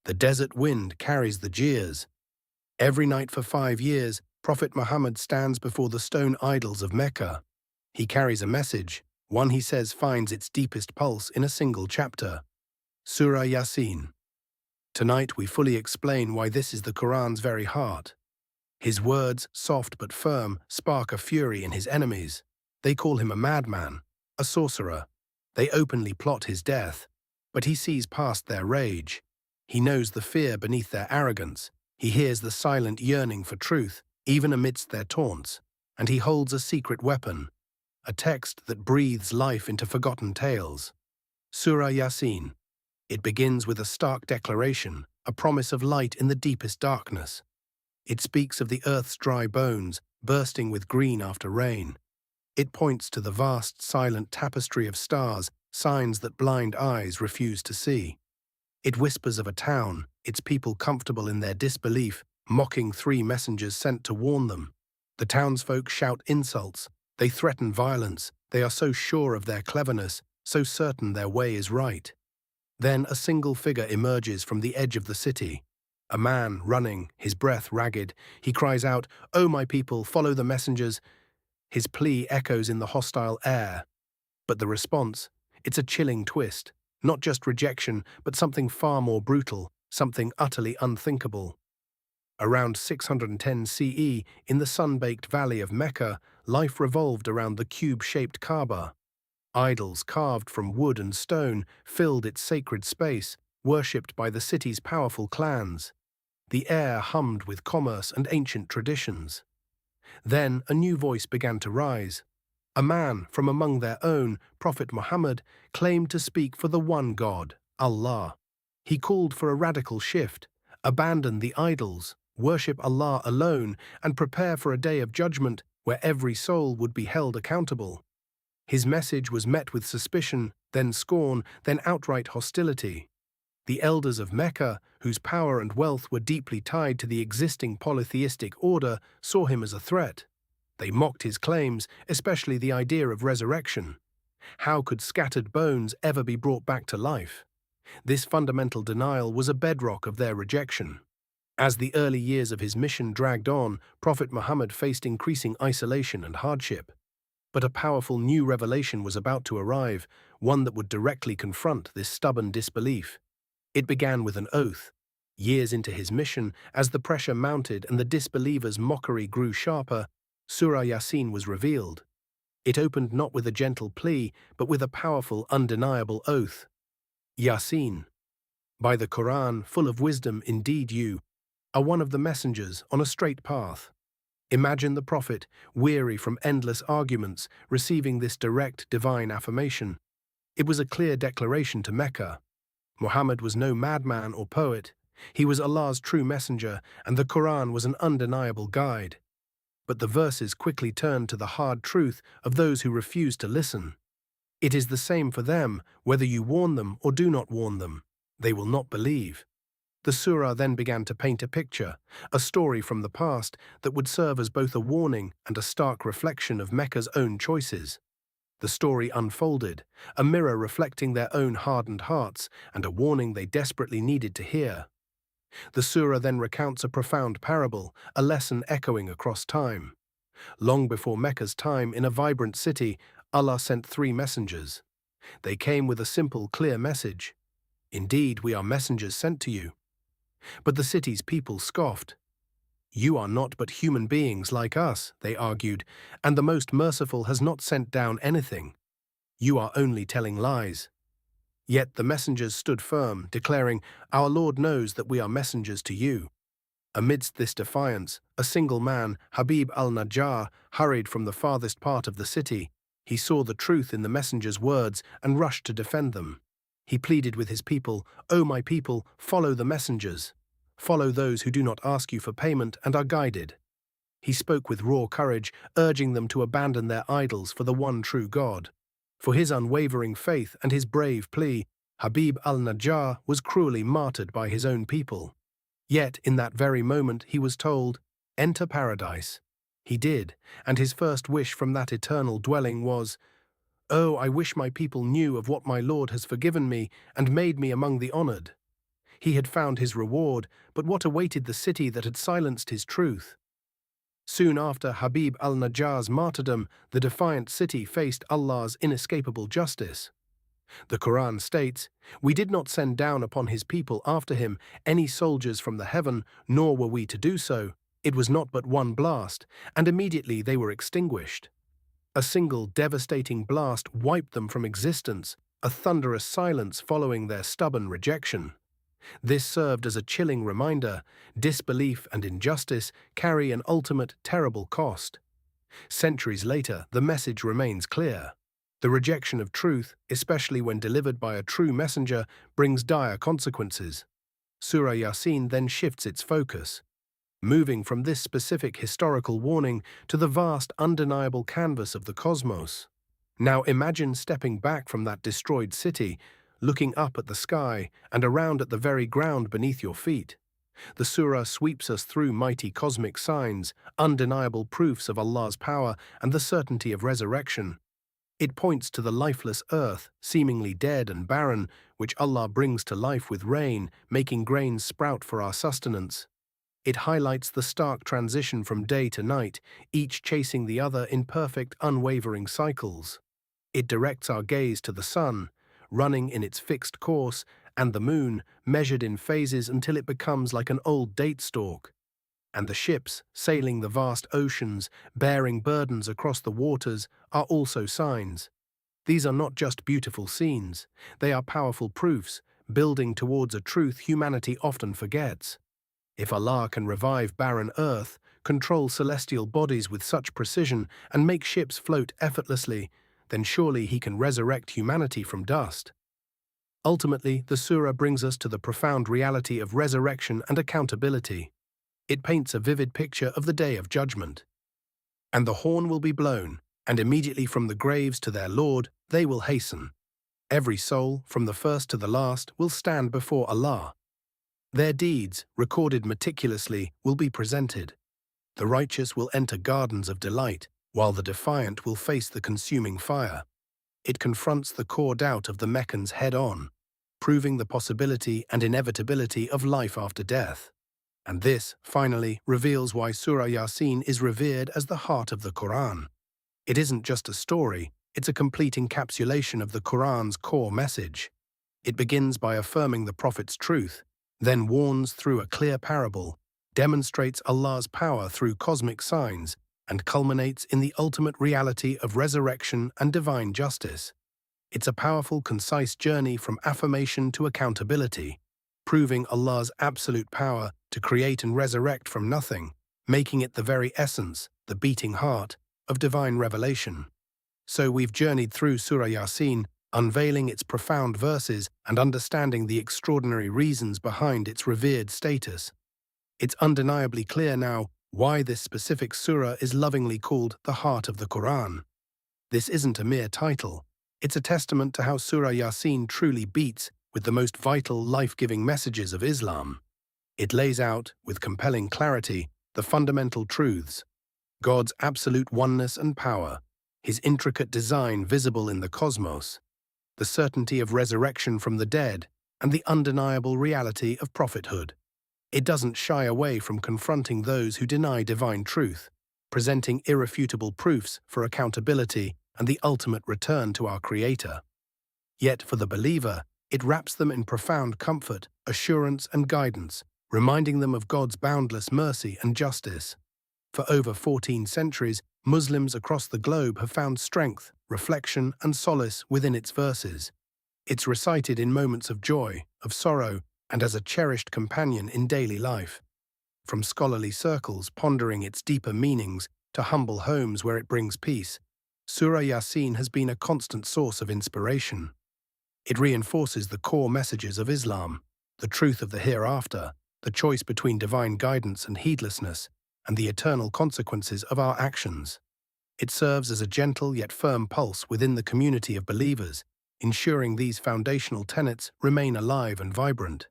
The desert wind carries the jeers. Every night for 5 years, Prophet Muhammad stands before the stone idols of Mecca. He carries a message, one he says finds its deepest pulse in a single chapter. Surah Yasin. Tonight we fully explain why this is the Quran's very heart. His words, soft but firm, spark a fury in his enemies. They call him a madman, a sorcerer. They openly plot his death. But he sees past their rage. He knows the fear beneath their arrogance. He hears the silent yearning for truth, even amidst their taunts. And he holds a secret weapon, a text that breathes life into forgotten tales. Surah Yasin. It begins with a stark declaration, a promise of light in the deepest darkness. It speaks of the earth's dry bones, bursting with green after rain. It points to the vast, silent tapestry of stars, signs that blind eyes refuse to see. It whispers of a town, its people comfortable in their disbelief, mocking 3 messengers sent to warn them. The townsfolk shout insults, they threaten violence, they are so sure of their cleverness, so certain their way is right. Then a single figure emerges from the edge of the city. A man running, his breath ragged, he cries out, "O my people, follow the messengers." His plea echoes in the hostile air. But the response, it's a chilling twist, not just rejection, but something far more brutal, something utterly unthinkable. Around 610 CE, in the sun-baked valley of Mecca, life revolved around the cube-shaped Kaaba. Idols carved from wood and stone filled its sacred space, worshipped by the city's powerful clans. The air hummed with commerce and ancient traditions. Then a new voice began to rise. A man from among their own, Prophet Muhammad, claimed to speak for the one God, Allah. He called for a radical shift, abandon the idols, worship Allah alone, and prepare for a day of judgment where every soul would be held accountable. His message was met with suspicion, then scorn, then outright hostility. The elders of Mecca, whose power and wealth were deeply tied to the existing polytheistic order, saw him as a threat. They mocked his claims, especially the idea of resurrection. How could scattered bones ever be brought back to life? This fundamental denial was a bedrock of their rejection. As the early years of his mission dragged on, Prophet Muhammad faced increasing isolation and hardship. But a powerful new revelation was about to arrive, one that would directly confront this stubborn disbelief. It began with an oath. Years into his mission, as the pressure mounted and the disbelievers' mockery grew sharper, Surah Yasin was revealed. It opened not with a gentle plea, but with a powerful, undeniable oath. Yasin. By the Quran, full of wisdom, indeed you are one of the messengers on a straight path. Imagine the Prophet, weary from endless arguments, receiving this direct divine affirmation. It was a clear declaration to Mecca. Muhammad was no madman or poet. He was Allah's true messenger, and the Quran was an undeniable guide. But the verses quickly turned to the hard truth of those who refuse to listen. It is the same for them, whether you warn them or do not warn them. They will not believe. The surah then began to paint a picture, a story from the past that would serve as both a warning and a stark reflection of Mecca's own choices. The story unfolded, a mirror reflecting their own hardened hearts and a warning they desperately needed to hear. The surah then recounts a profound parable, a lesson echoing across time. Long before Mecca's time, in a vibrant city, Allah sent 3 messengers. They came with a simple, clear message. Indeed, we are messengers sent to you. But the city's people scoffed. You are not but human beings like us, they argued, and the Most Merciful has not sent down anything. You are only telling lies. Yet the messengers stood firm, declaring, Our Lord knows that we are messengers to you. Amidst this defiance, a single man, Habib al-Najjar, hurried from the farthest part of the city. He saw the truth in the messengers' words and rushed to defend them. He pleaded with his people, O my people, follow the messengers. Follow those who do not ask you for payment and are guided. He spoke with raw courage, urging them to abandon their idols for the one true God. For his unwavering faith and his brave plea, Habib al-Najjar was cruelly martyred by his own people. Yet, in that very moment, he was told, Enter paradise. He did, and his first wish from that eternal dwelling was, Oh, I wish my people knew of what my Lord has forgiven me and made me among the honored. He had found his reward, but what awaited the city that had silenced his truth? Soon after Habib al-Najjar's martyrdom, the defiant city faced Allah's inescapable justice. The Quran states, "We did not send down upon his people after him any soldiers from the heaven, nor were we to do so. It was not but one blast, and immediately they were extinguished." A single devastating blast wiped them from existence, a thunderous silence following their stubborn rejection. This served as a chilling reminder: disbelief and injustice carry an ultimate, terrible cost. Centuries later, the message remains clear. The rejection of truth, especially when delivered by a true messenger, brings dire consequences. Surah Yasin then shifts its focus, moving from this specific historical warning to the vast, undeniable canvas of the cosmos. Now imagine stepping back from that destroyed city, looking up at the sky and around at the very ground beneath your feet. The surah sweeps us through mighty cosmic signs, undeniable proofs of Allah's power and the certainty of resurrection. It points to the lifeless earth, seemingly dead and barren, which Allah brings to life with rain, making grains sprout for our sustenance. It highlights the stark transition from day to night, each chasing the other in perfect, unwavering cycles. It directs our gaze to the sun, running in its fixed course, and the moon, measured in phases until it becomes like an old date stalk. And the ships, sailing the vast oceans, bearing burdens across the waters, are also signs. These are not just beautiful scenes, they are powerful proofs, building towards a truth humanity often forgets. If Allah can revive barren earth, control celestial bodies with such precision, and make ships float effortlessly, then surely He can resurrect humanity from dust. Ultimately, the surah brings us to the profound reality of resurrection and accountability. It paints a vivid picture of the day of judgment. "And the horn will be blown, and immediately from the graves to their Lord they will hasten. Every soul, from the first to the last, will stand before Allah. Their deeds, recorded meticulously, will be presented. The righteous will enter gardens of delight, while the defiant will face the consuming fire." It confronts the core doubt of the Meccans head-on, proving the possibility and inevitability of life after death. And this, finally, reveals why Surah Yasin is revered as the heart of the Quran. It isn't just a story, it's a complete encapsulation of the Quran's core message. It begins by affirming the Prophet's truth, then warns through a clear parable, demonstrates Allah's power through cosmic signs, and culminates in the ultimate reality of resurrection and divine justice. It's a powerful, concise journey from affirmation to accountability, proving Allah's absolute power to create and resurrect from nothing, making it the very essence, the beating heart, of divine revelation. So we've journeyed through Surah Yasin, unveiling its profound verses and understanding the extraordinary reasons behind its revered status. It's undeniably clear now why this specific surah is lovingly called the heart of the Quran. This isn't a mere title. It's a testament to how Surah Yasin truly beats with the most vital, life-giving messages of Islam. It lays out, with compelling clarity, the fundamental truths: God's absolute oneness and power, His intricate design visible in the cosmos, the certainty of resurrection from the dead, and the undeniable reality of prophethood. It doesn't shy away from confronting those who deny divine truth, presenting irrefutable proofs for accountability and the ultimate return to our Creator. Yet for the believer, it wraps them in profound comfort, assurance, and guidance, reminding them of God's boundless mercy and justice. For over 14 centuries, Muslims across the globe have found strength, reflection, and solace within its verses. It's recited in moments of joy, of sorrow, and as a cherished companion in daily life. From scholarly circles pondering its deeper meanings to humble homes where it brings peace, Surah Yasin has been a constant source of inspiration. It reinforces the core messages of Islam, the truth of the hereafter, the choice between divine guidance and heedlessness, and the eternal consequences of our actions. It serves as a gentle yet firm pulse within the community of believers, ensuring these foundational tenets remain alive and vibrant.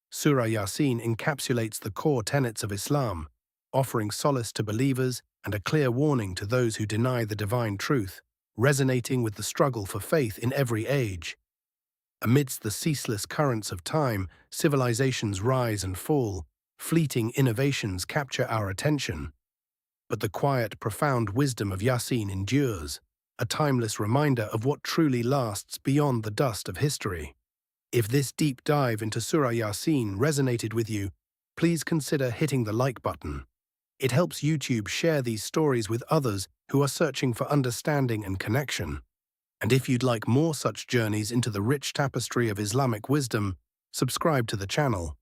Surah Yasin encapsulates the core tenets of Islam, offering solace to believers and a clear warning to those who deny the divine truth, resonating with the struggle for faith in every age. Amidst the ceaseless currents of time, civilizations rise and fall, fleeting innovations capture our attention. But the quiet, profound wisdom of Yasin endures, a timeless reminder of what truly lasts beyond the dust of history. If this deep dive into Surah Yasin resonated with you, please consider hitting the like button. It helps YouTube share these stories with others who are searching for understanding and connection. And if you'd like more such journeys into the rich tapestry of Islamic wisdom, subscribe to the channel.